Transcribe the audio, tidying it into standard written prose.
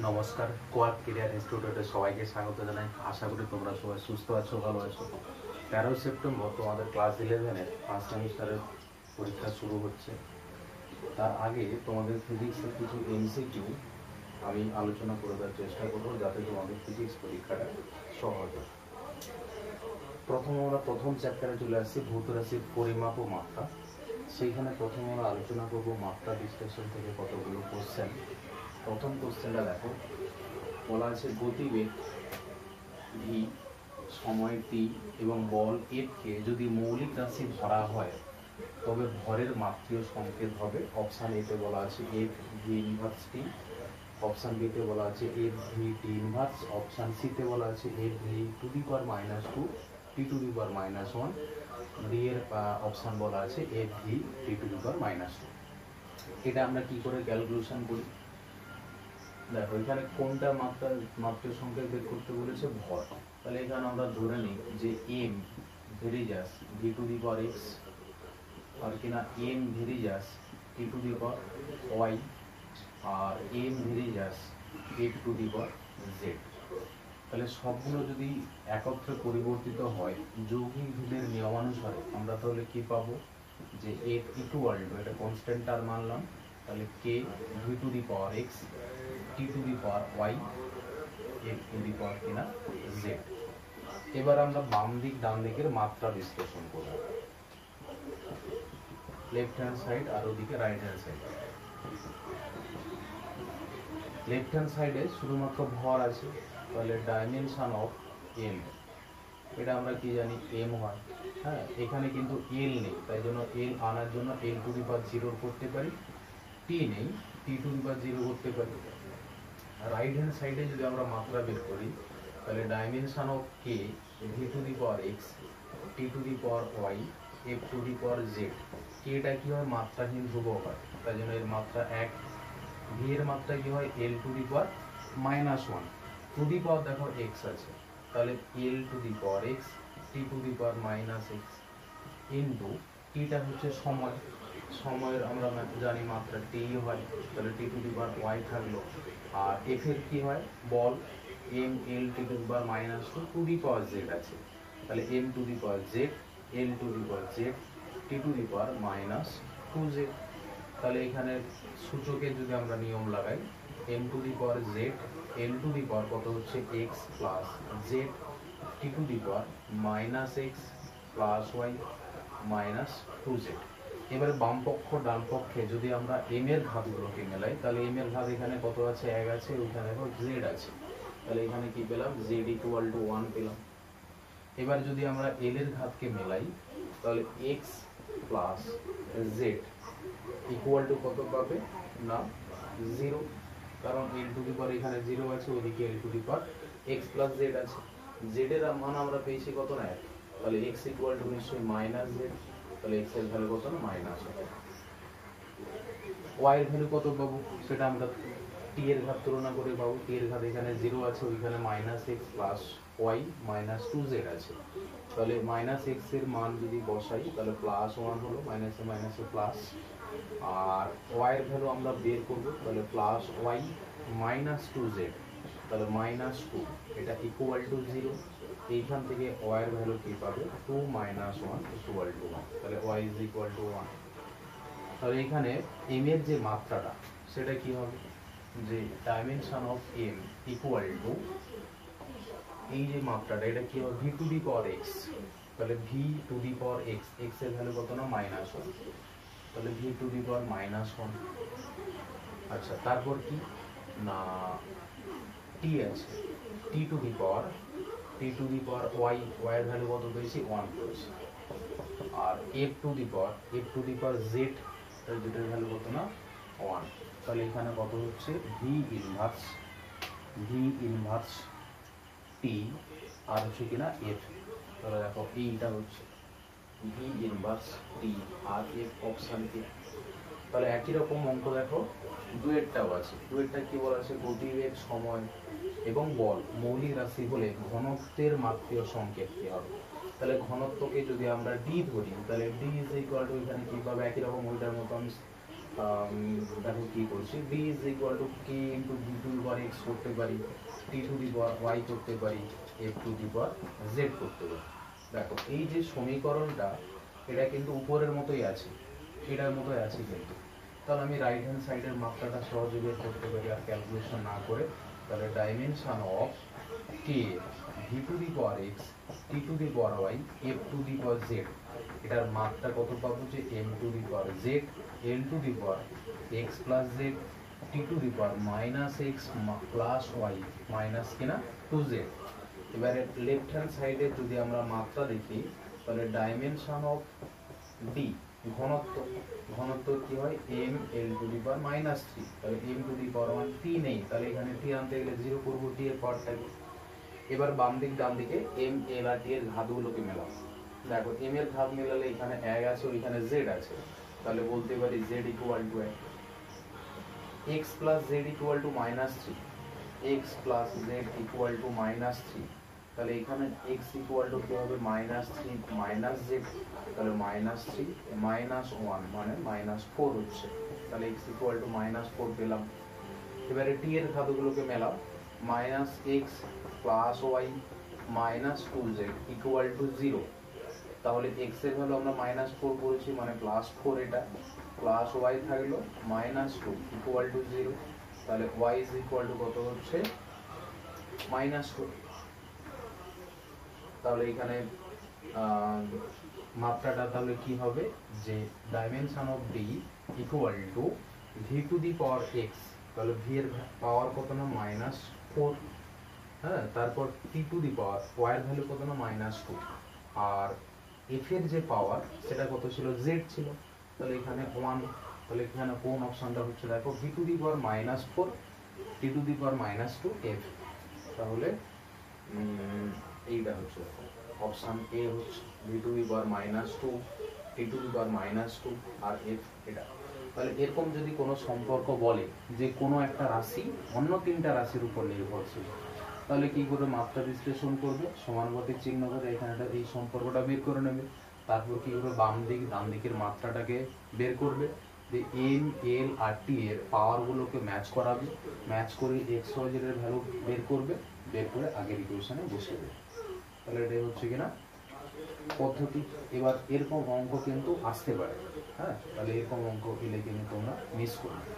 নমস্কার, quad career ইনস্টিটিউটে সবাইকে স্বাগত জানাই। আশা করি তোমরা সবাই সুস্থ আছো, ভালো আছো। 13 সেপ্টেম্বর তোমাদের ক্লাস 11-এর ফার্স্ট সেমিস্টারের পরীক্ষা শুরু হচ্ছে। তার আগে তোমাদের ফিজিক্সের কিছু এমসিকিউ আমি আলোচনা করে দেওয়ার চেষ্টা করবো, যাতে তোমাদের ফিজিক্স পরীক্ষাটা সহজ হয়। প্রথম চ্যাপ্টারে চলে আসছি ভৌত রাশির পরিমাপ ও মাত্রা। সেইখানে প্রথমে আমরা আলোচনা করবো মাত্রা বিশ্লেষণ থেকে কতগুলো কোশ্চেন। প্রথম কোশ্চেনটা দেখো, বলা আছে গতিবেগ ভি, সময় টি এবং বল এফ কে যদি মৌলিক রাশি ধরা হয় তবে ভরের মাত্রীয় সংকেত হবে। অপশান এতে বলা আছে F V inverse T, option বিতে বলা আছে F V T inverse, option সিতে বলা আছে F V to the power -2 T to the power -1, D এর অপশান বলা আছে F V T to the power -2। এটা আমরা কি করে ক্যালকুলেশন করি? দেখো, এখানে কোনটা মাত্রা সংকেত বের করতে বলেছে? ভর। তাহলে এখানে আমরা ধরে নিই যে M varies as V to the power X, আর কিনা M varies as T to the power Y, আর M varies as F to the power Z. তাহলে সবগুলো যদি একত্রে পরিবর্তিত হয় যৌগিক ভিদের নিয়মানুসারে, আমরা তাহলে কি পাবো? যে এফ ইকুয়াল টু, এটা কনস্ট্যান্ট টার্ম মানলাম, তাহলে K V to the power x T to the power Y F to the power কিনা জেড। এবার আমরা বাম দিক ডান দিকের মাত্রা বিশ্লেষণ করব। লেফট হ্যান্ড সাইড আর ওদিকে right hand side. Left hand সাইডে শুধুমাত্র ভর আছে, তাহলে ডাইমেনশন অফ এম, এটা আমরা কি জানি এম হয়। হ্যাঁ, এখানে কিন্তু এল নেই, তাই জন্য এল আনার জন্য এল টু দি পাওয়ার 0 করতে পারি। টি নেই, টি টু দি পাওয়ার 0 করতে পারি। রাইট হ্যান্ড সাইডে যদি আমরা মাত্রা বের করি, তাহলে dimension of k V to the power x T to the power Y F to the power z. কেটা কি হয়? মাত্রাহীন ধ্রুবক হয়, তাই জন্য এর মাত্রা 1। ভি এর মাত্রা কি হয়? এল to the power -1। Two the পাওয়ার দেখো এক্স আছে, তাহলে L to the power x T to the power -x into theta হচ্ছে সময়, সময়ের আমরা জানি মাত্রা টি হয়, তাহলে টি টু দি পাওয়ার ওয়াই থাকলো। আর এফ এর কি হয়? বল M L T to the power -2 to the power Z আছে, তাহলে M to the power Z L to the power Z T to the power -2z। তাহলে এখানে সূচকের যদি আমরা নিয়ম লাগাই, M to the power Z L to the power কত হচ্ছে X plus Z T to the power -x plus Y -2z। এবারে বাম পক্ষ ডান পক্ষে যদি আমরা এম এর ঘাতগুলোকে মেলাই, তাহলে এম এর ঘাত এখানে কত আছে? 1 আছে, ওইখানে দেখো জেড আছে, তাহলে এখানে কি পেলাম? জেড ইকুয়াল টু 1 পেলাম। এবার যদি আমরা এল এর ঘাতকে মেলাই, তাহলে x plus z equal to কত পাবে? না 0, কারণ এল টু দি পাওয়ার এখানে 0 আছে, ওদিকে L to the power x plus Z আছে। জেড এর মান আমরা পেয়েছি কত? না 1, তাহলে এক্স ইকুয়াল টু নিশ্চয়ই -z, তাহলে এক্স এর ভ্যালু কত? না -1। ওয়াই এর ভ্যালু কত পাবো? সেটা আমরা টি এর ঘাত তুলনা করে পাবো। টি এর ঘাত এখানে 0 আছে, ওইখানে -x প্লাস ওয়াই -2z আছে, তাহলে -x এর মান যদি বসাই তাহলে +1 হলো, মাইনাসে মাইনাসে প্লাস। আর ওয়াই এর ভ্যালু আমরা বের করবো, তাহলে প্লাস ওয়াই -2z, তাহলে -2, এটা ইকুয়াল টু 0। এইখান থেকে ওয়াই এর ভ্যালু কি পাবে? 2 - 1 ইকুয়াল টু 1, তাহলে ওয়াই ইজ ইকুয়াল টু 1। তাহলে এখানে এম এর যে মাত্রাটা সেটা কি হবে? যে dimension of M equal to, এই যে মাত্রাটা এটা কি হবে? V to the power X, তাহলে V to the power X, X এর ভ্যালু কত? না -1, তাহলে ভি টু দি পাওয়ার -1। আচ্ছা, তারপর কি না টি আছে, T to the power Y, Y এর ভ্যালু কত পেয়েছি? 1 পেয়েছি। আর F to the power Z, তাহলে যেটার ভ্যালু কত? না 1, তাহলে এখানে কত হচ্ছে? ভি ইনভার্স টি আর হচ্ছে কিনা এফ। তাহলে দেখো এইটা হচ্ছে ভি ইনভার্স টি আর এফ, অপশান কে। তাহলে একই রকম অঙ্ক দেখো ডুয়েটটাও আছে। ডুয়েটটা কি বলা আছে? গতিবেগ, সময় এবং বল মৌলিক রাশি হলে ঘনত্বের মাত্রীয় সংকেত কি হবে? তাহলে ঘনত্বকে যদি আমরা ডি ধরি, তাহলে ডি ইজ ইকুয়াল টু, এখানে কি পাবে? একই রকম ওইটার মতো আমি দেখো কি করছি, d is equal two k into d two the power x করতে পারি, t two the power y করতে পারি, f two the power z করতে পারি। দেখো এই যে সমীকরণটা এটা কিন্তু উপরের মতোই আছে, এটার মতোই আছে কিন্তু। তাহলে আমি রাইট হ্যান্ড সাইডের মাত্রাটা সহজে বের করতে পারি আর ক্যালকুলেশন না করে। তাহলে dimension of k V to the power x, T to the power Y, F to the power z, এটার মাত্রা কত পাবো যে m to the power Z, L to the power x plus Z, T to the power minus x plus y minus কিনা two z. এবারে left hand সাইডে যদি আমরা মাত্রা দেখি তাহলে ডাইমেনশন অফ ডি ঘনত্ব, ঘনত্ব কি হয় M L to the power minus three, তাহলে M to the power one, T নেই তাহলে এখানে টি আনতে গেলে জিরো করবো, টি এর পাওয়ারটাকে। এবার বাম দিক ডান দিকে এম এল আর টি এর ঘাতগুলোকে মেলাবো। দেখো এম এর ঘাত মেলালে এখানে এক আছে ওইখানে জেড আছে, তাহলে বলতে পারি z equal to x plus z equal to minus three, x plus z equal to minus three, তাহলে এখানে এক্স ইকুয়াল টু কি হবে মাইনাস থ্রি মাইনাস জেড, তাহলে মাইনাস থ্রি মাইনাস ওয়ান মানে মাইনাস ফোর হচ্ছে, তাহলে x equal to minus four পেলাম। এবারে টি এর ঘাতগুলোকে মেলাও, minus x plus y minus two z equal to zero, তাহলে এক্স এর ভ্যালু আমরা মাইনাস ফোর করেছি মানে প্লাস ফোর, এটা প্লাস ওয়াই থাকলো minus two equal to zero, তাহলে ওয়াই ইজ ইকুয়াল টু কত হচ্ছে মাইনাস টু। তাহলে এখানে মাত্রাটা তাহলে কি হবে যে dimension of D equal to V to the power X, তাহলে ভি এর পাওয়ার কত না মাইনাস ফোর, হ্যাঁ, তারপর টি টু দি পাওয়ার ওয়াই এর ভ্যালু কত না মাইনাস টু, আর এফ এর যে পাওয়ার সেটা কত ছিল জেড ছিল, তাহলে এখানে ওয়ান, তাহলে এখানে কোন অপশনটা হচ্ছে দেখো V to the power minus four, T to the power minus two F, তাহলে এইটা হচ্ছে অপশন এ হচ্ছে V to the power minus two, T to the power minus two আর এফ এটা। তাহলে এরকম যদি কোনো সম্পর্ক বলে যে কোনো একটা রাশি অন্য তিনটা রাশির উপর নির্ভরশীল, তাহলে কি করে মাত্রা বিশ্লেষণ করবে, সমানুপাতিক চিহ্ন করে এখানে এই সম্পর্কটা বের করে নেবে, তারপর কি করে বাম দিক ডান দিকের মাত্রাটাকে বের করবে, যে এম এল আর টি এর পাওয়ারগুলোকে ম্যাচ করাবে, ম্যাচ করে এক্স ওয়াই জেড এর ভ্যালু বের করবে, বের করে আগের ইকুয়েশনে বসিয়ে দেবে। তাহলে এটাই হচ্ছে কিনা পদ্ধতি। এবার এরকম অঙ্ক কিন্তু আসতে পারে, হ্যাঁ, তাহলে এরকম অঙ্ক এলে কিন্তু তোমরা মিস করবে।